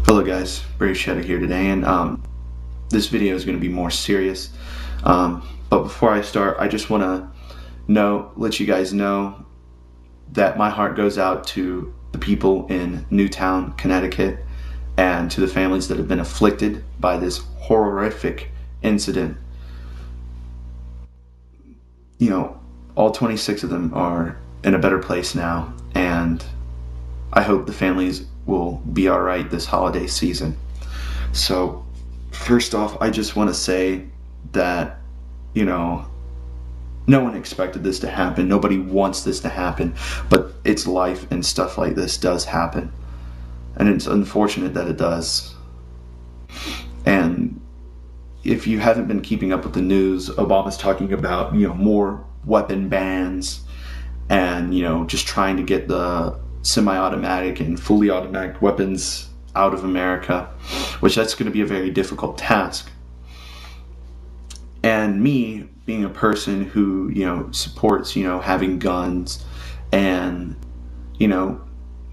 Hello guys, Brave Shadow here today, and this video is going to be more serious. But before I start, I just want to let you guys know that my heart goes out to the people in Newtown, Connecticut, and to the families that have been afflicted by this horrific incident. You know, all 26 of them are in a better place now, and I hope the families will be all right this holiday season. So first off, I just want to say that, no one expected this to happen. Nobody wants this to happen, but it's life and stuff like this does happen. And it's unfortunate that it does. And if you haven't been keeping up with the news, Obama's talking about, more weapon bans and, just trying to get the semi-automatic and fully automatic weapons out of America, which that's going to be a very difficult task. And me being a person who, supports, having guns and,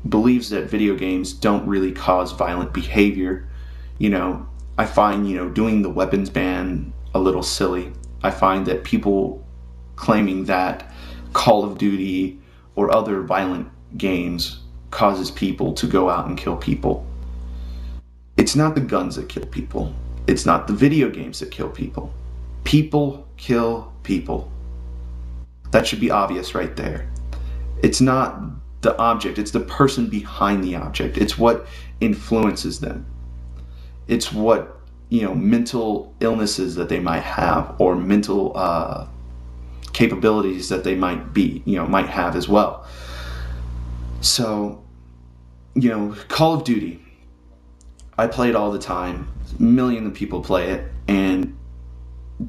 believes that video games don't really cause violent behavior, I find, doing the weapons ban a little silly. I find that people claiming that Call of Duty or other violent games causes people to go out and kill people. It's not the guns that kill people. It's not the video games that kill people. People kill people. That should be obvious right there. It's not the object, it's the person behind the object. It's what influences them. It's what, mental illnesses that they might have, or mental capabilities that they might have as well. So, Call of Duty, I play it all the time. Millions of people play it. And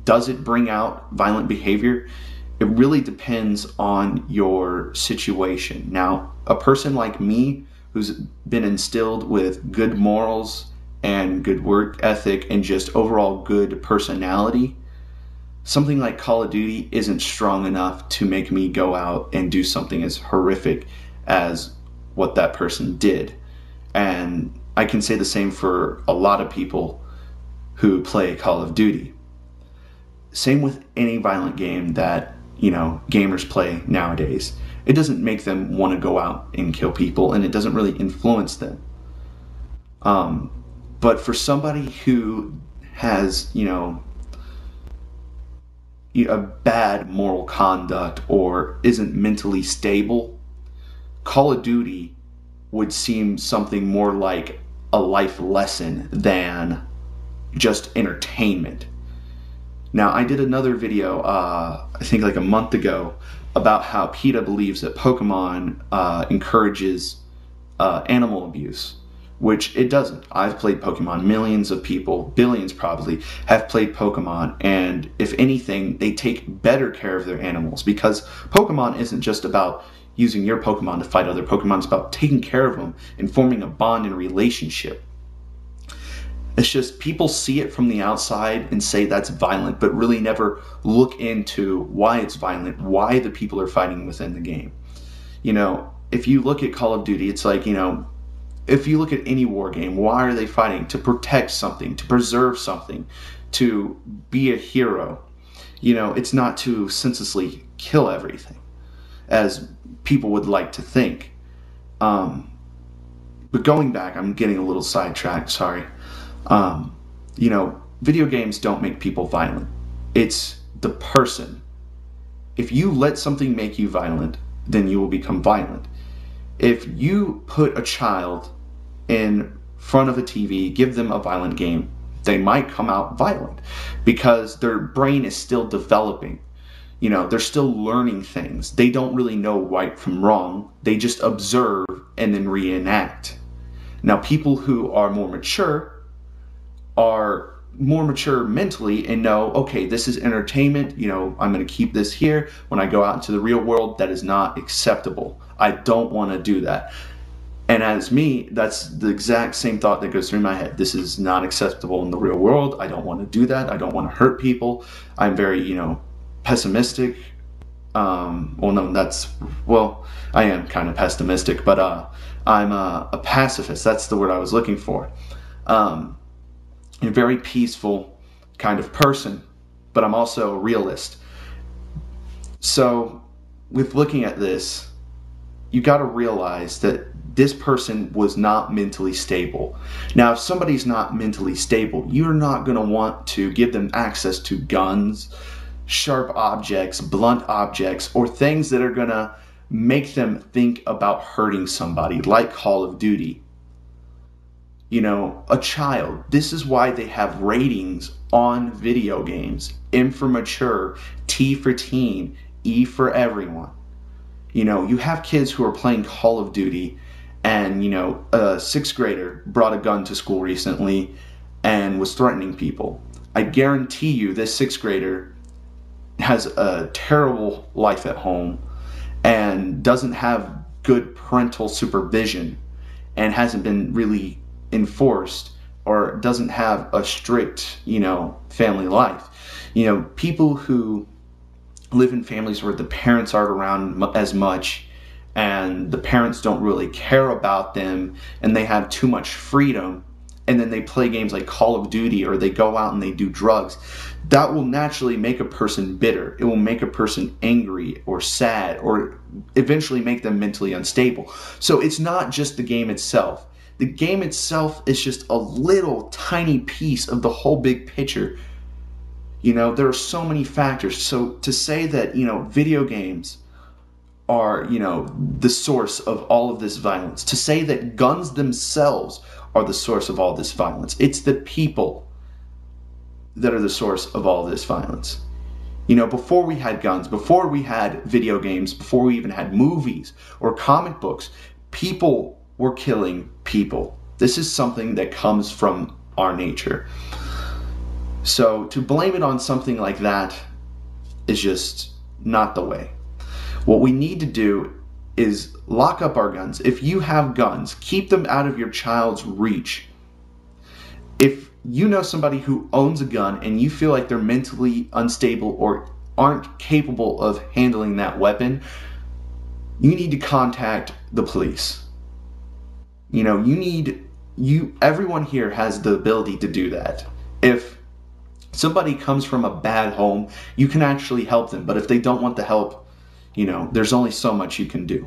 does it bring out violent behavior? It really depends on your situation. Now, a person like me who's been instilled with good morals and good work ethic and just overall good personality, something like Call of Duty isn't strong enough to make me go out and do something as horrific as what that person did. And I can say the same for a lot of people who play Call of Duty. Same with any violent game that, gamers play nowadays. It doesn't make them want to go out and kill people, and it doesn't really influence them. But for somebody who has, a bad moral conduct or isn't mentally stable, Call of Duty would seem something more like a life lesson than just entertainment. Now, I did another video, I think like a month ago, about how PETA believes that Pokemon encourages animal abuse, which it doesn't. I've played Pokemon. Millions of people, billions probably, have played Pokemon, and if anything, they take better care of their animals, because Pokemon isn't just about using your Pokemon to fight other Pokemon. It's about taking care of them and forming a bond and relationship. It's just people see it from the outside and say that's violent, but really never look into why it's violent, why the people are fighting within the game. If you look at Call of Duty, it's like, if you look at any war game, why are they fighting? To protect something, to preserve something, to be a hero. It's not to senselessly kill everything, as people would like to think. But going back, I'm getting a little sidetracked, sorry. Video games don't make people violent. It's the person. If you let something make you violent, then you will become violent. If you put a child in front of a TV, give them a violent game, they might come out violent because their brain is still developing. They're still learning things. They don't really know right from wrong. They just observe and then reenact. Now, people who are more mature mentally and know, okay, this is entertainment. I'm going to keep this here. When I go out into the real world, that is not acceptable. I don't want to do that. And as me, that's the exact same thought that goes through my head. This is not acceptable in the real world. I don't want to do that. I don't want to hurt people. I'm very, pessimistic. Well, no, well, I am kind of pessimistic, but I'm a pacifist. That's the word I was looking for. A very peaceful kind of person, but I'm also a realist. So, with looking at this, you got to realize that this person was not mentally stable. Now, if somebody's not mentally stable, you're not going to want to give them access to guns, sharp objects, blunt objects, or things that are going to make them think about hurting somebody, like Call of Duty. You know, a child. This is why they have ratings on video games. M for mature, T for teen, E for everyone. You know, you have kids who are playing Call of Duty, and, you know, a sixth grader brought a gun to school recently and was threatening people. I guarantee you this sixth grader has a terrible life at home and doesn't have good parental supervision and hasn't been really enforced, or doesn't have a strict, you know, family life. You know, people who live in families where the parents aren't around as much and the parents don't really care about them and they have too much freedom, and then they play games like Call of Duty, or they go out and they do drugs, that will naturally make a person bitter. It will make a person angry or sad, or eventually make them mentally unstable. So it's not just the game itself. The game itself is just a little tiny piece of the whole big picture. You know, there are so many factors. So to say that, you know, video games are, you know, the source of all of this violence, to say that guns themselves are the source of all this violence, it's the people that are the source of all this violence. You know, before we had guns, before we had video games, before we even had movies or comic books, people were killing people. This is something that comes from our nature. So to blame it on something like that is just not the way. What we need to do is lock up our guns. If you have guns, keep them out of your child's reach. If you know somebody who owns a gun and you feel like they're mentally unstable or aren't capable of handling that weapon, you need to contact the police. You know, everyone here has the ability to do that. If somebody comes from a bad home, you can actually help them. But if they don't want the help, you know, there's only so much you can do.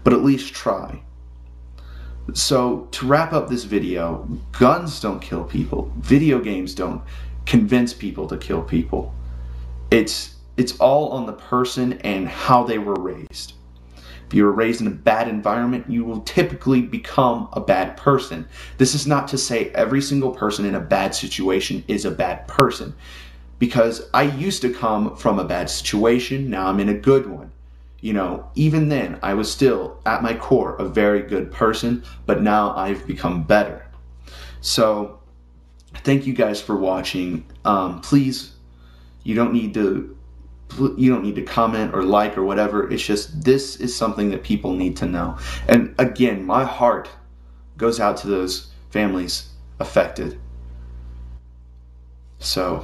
But at least try. So to wrap up this video, guns don't kill people. Video games don't convince people to kill people. It's all on the person and how they were raised. If you were raised in a bad environment, you will typically become a bad person. This is not to say every single person in a bad situation is a bad person, because I used to come from a bad situation, now I'm in a good one. You know, even then, I was still, at my core, a very good person, but now I've become better. So, thank you guys for watching. Please, you don't need to comment or like or whatever. It's just, this is something that people need to know. And again, my heart goes out to those families affected. So,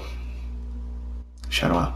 shout out.